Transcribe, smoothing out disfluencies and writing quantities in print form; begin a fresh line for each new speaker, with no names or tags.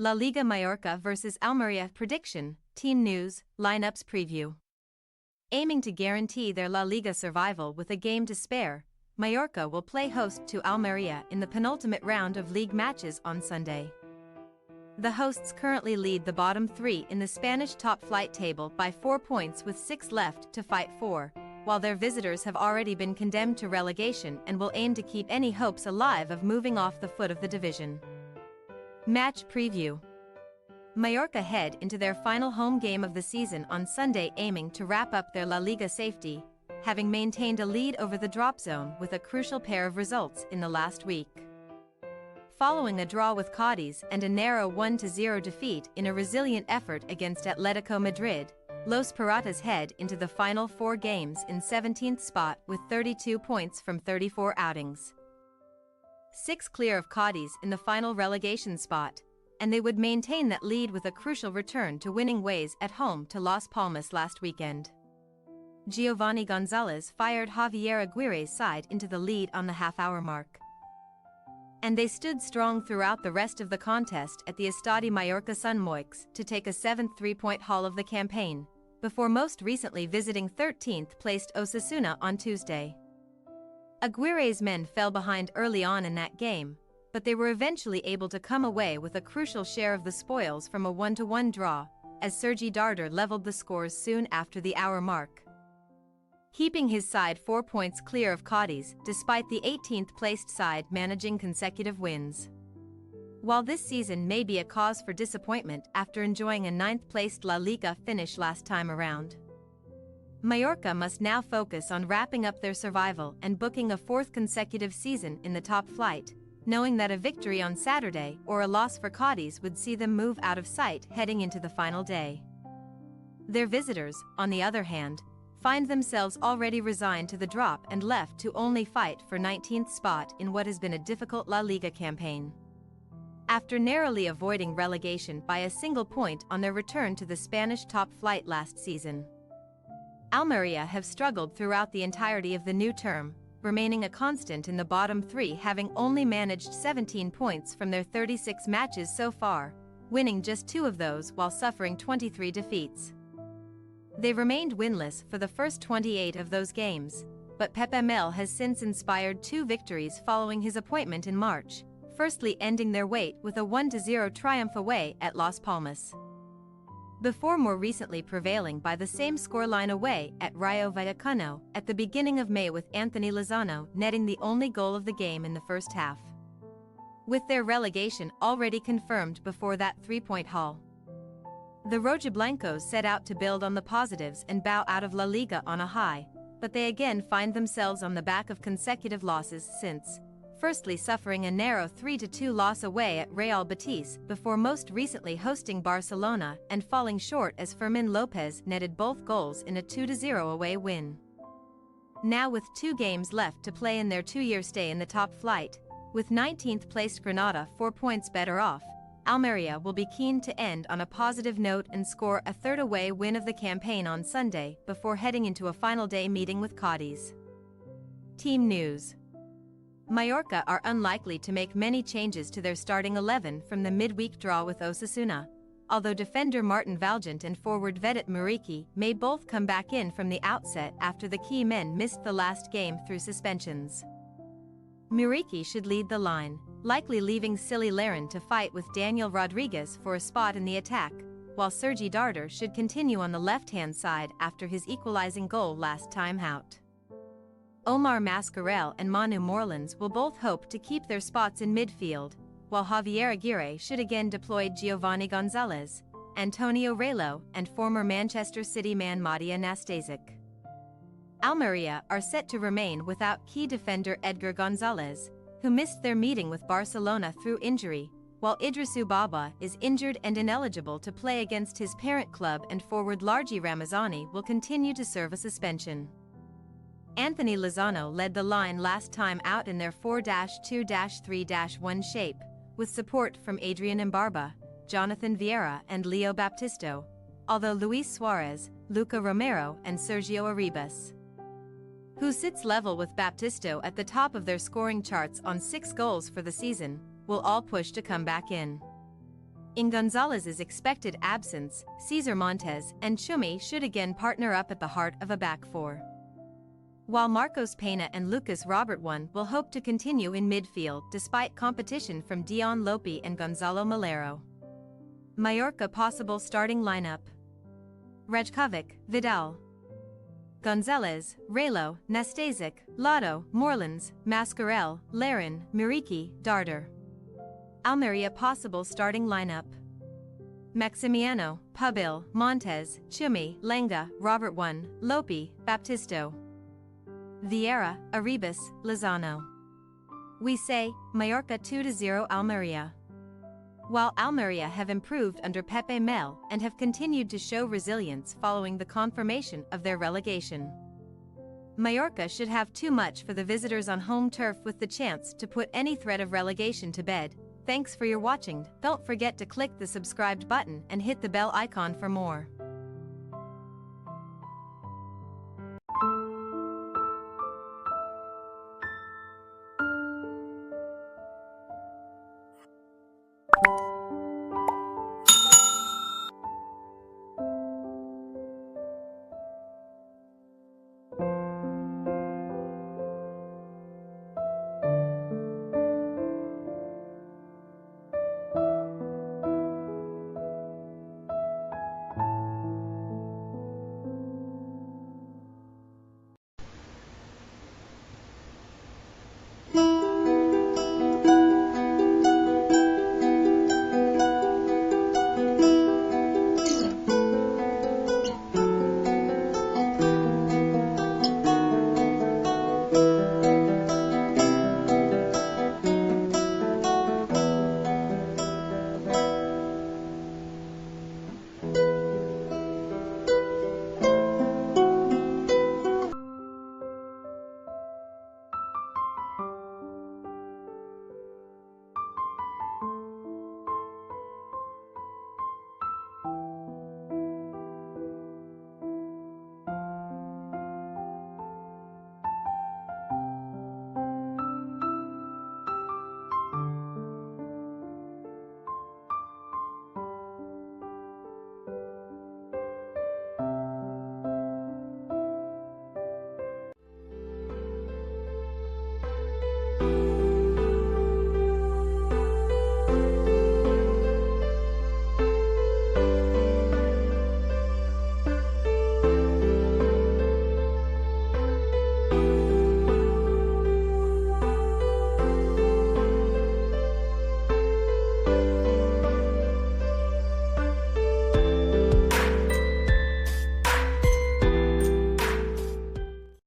La Liga Mallorca vs Almeria prediction, team news, lineups preview. Aiming to guarantee their La Liga survival with a game to spare, Mallorca will play host to Almeria in the penultimate round of league matches on Sunday. The hosts currently lead the bottom three in the Spanish top-flight table by 4 points with 6 left to fight for, while their visitors have already been condemned to relegation and will aim to keep any hopes alive of moving off the foot of the division. Match preview. Mallorca head into their final home game of the season on Sunday, aiming to wrap up their La Liga safety, having maintained a lead over the drop zone with a crucial pair of results in the last week. Following a draw with Cadiz and a narrow 1-0 defeat in a resilient effort against Atletico Madrid, Los Piratas head into the final 4 games in 17th spot with 32 points from 34 outings. 6 clear of Cadiz in the final relegation spot, and they would maintain that lead with a crucial return to winning ways at home to Las Palmas last weekend. Giovanni Gonzalez fired Javier Aguirre's side into the lead on the half-hour mark. And they stood strong throughout the rest of the contest at the Estadi Mallorca Sun Moix to take a 7th 3-point haul of the campaign, before most recently visiting 13th-placed Osasuna on Tuesday. Aguirre's men fell behind early on in that game, but they were eventually able to come away with a crucial share of the spoils from a 1-1 draw, as Sergi Darder leveled the scores soon after the hour mark, keeping his side 4 points clear of Cadiz despite the 18th-placed side managing consecutive wins. While this season may be a cause for disappointment after enjoying a 9th-placed La Liga finish last time around, Mallorca must now focus on wrapping up their survival and booking a 4th consecutive season in the top flight, knowing that a victory on Saturday or a loss for Cadiz would see them move out of sight heading into the final day. Their visitors, on the other hand, find themselves already resigned to the drop and left to only fight for 19th spot in what has been a difficult La Liga campaign. After narrowly avoiding relegation by a single point on their return to the Spanish top flight last season, Almeria have struggled throughout the entirety of the new term, remaining a constant in the bottom 3, having only managed 17 points from their 36 matches so far, winning just 2 of those while suffering 23 defeats. They remained winless for the first 28 of those games, but Pepe Mel has since inspired 2 victories following his appointment in March, firstly ending their wait with a 1-0 triumph away at Las Palmas, before more recently prevailing by the same scoreline away at Rayo Vallecano at the beginning of May, with Anthony Lozano netting the only goal of the game in the first half. With their relegation already confirmed before that 3-point haul, the Rojiblancos set out to build on the positives and bow out of La Liga on a high, but they again find themselves on the back of consecutive losses since, firstly suffering a narrow 3-2 loss away at Real Betis before most recently hosting Barcelona and falling short as Fermin Lopez netted both goals in a 2-0 away win. Now with 2 games left to play in their 2-year stay in the top flight, with 19th-placed Granada 4 points better off, Almeria will be keen to end on a positive note and score a 3rd away win of the campaign on Sunday before heading into a final day meeting with Cadiz. Team news. Mallorca are unlikely to make many changes to their starting 11 from the midweek draw with Osasuna, although defender Martin Valgent and forward Vedat Muriqi may both come back in from the outset after the key men missed the last game through suspensions. Muriqi should lead the line, likely leaving Silly Laren to fight with Daniel Rodriguez for a spot in the attack, while Sergi Darder should continue on the left-hand side after his equalizing goal last time out. Omar Mascarell and Manu Morlands will both hope to keep their spots in midfield, while Javier Aguirre should again deploy Giovanni Gonzalez, Antonio Relo, and former Manchester City man Matia Nastasic. Almeria are set to remain without key defender Edgar Gonzalez, who missed their meeting with Barcelona through injury, while Idrissou Baba is injured and ineligible to play against his parent club, and forward Largi Ramazani will continue to serve a suspension. Anthony Lozano led the line last time out in their 4-2-3-1 shape, with support from Adrian Imbarba, Jonathan Vieira and Leo Baptisto, although Luis Suarez, Luca Romero and Sergio Arribas, who sits level with Baptisto at the top of their scoring charts on 6 goals for the season, will all push to come back in. In Gonzalez's expected absence, Cesar Montes and Chumi should again partner up at the heart of a back four. While Marcos Peña and Lucas Robert will hope to continue in midfield despite competition from Dion Lopi and Gonzalo Malero. Mallorca possible starting lineup: Rajkovic, Vidal, Gonzalez, Relo, Nastasic, Lotto, Morlands, Mascarell, Larin, Miriki, Darder. Almeria possible starting lineup: Maximiano, Pubil, Montes, Chumi, Lenga, Robert Lopi, Baptisto, Vieira, Arribas, Lozano. We say, Mallorca 2-0 Almeria. While Almeria have improved under Pepe Mel and have continued to show resilience following the confirmation of their relegation, Mallorca should have too much for the visitors on home turf with the chance to put any threat of relegation to bed. Thanks for your watching. Don't forget to click the subscribed button and hit the bell icon for more.